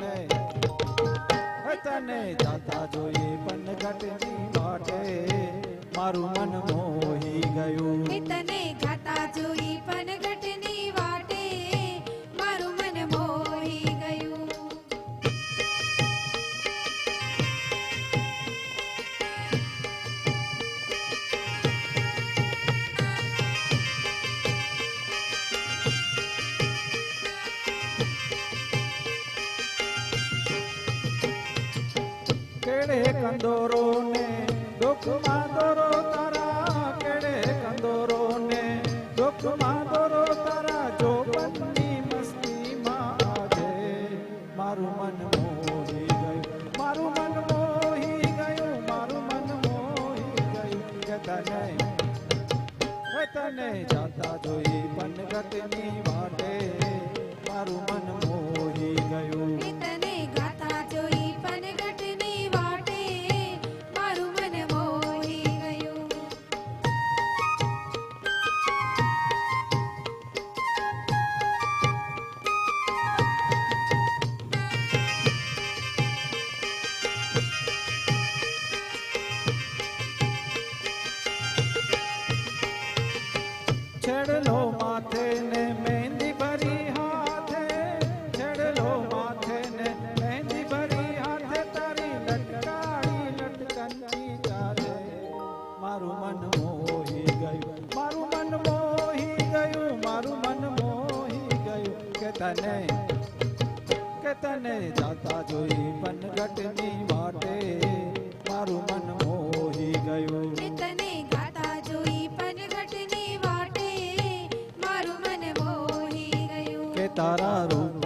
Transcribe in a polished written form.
તને તને જાતા જોઈ પનઘટની વાટે મારું મન મોહી ગયું. તને ગાતા જોઈ પનઘટની વાટે મારું મન મોહી ગયું. કેડે કંદોરો ને દુઃખમાં દોરો તારા, કેડે કંદોરો ને દુઃખમાં દોરો તારા, જોબનની મસ્તીમાં આજે મારું મન મોહી ગયું, મારું મન મોહી ગયું, મારું મન મોહી ગયું. કે તને જાતા જોઈ પનઘટની વાટે મારું મન મોહી ગયું. તને ગાતા જોઈ પનઘટની વાટે મારું મન મોહી ગયું. છેડલો માથે ને મહેંદી ભરી હાથે, છેડલો માથે ને મહેંદી ભરી હાથે, તારી લટકાઈ લટકનની ચાલે મારું મન મોહી ગયું, મારું મન મોહી ગયું, મારું મન મોહી ગયું. કે તને જાતા જોઈ પનઘટની વાટે મારું મન મોહી ગયું. તને ગાતા જોઈ પનઘટની વાટે મારું મન મોહી ગયું. કે તારા રૂપ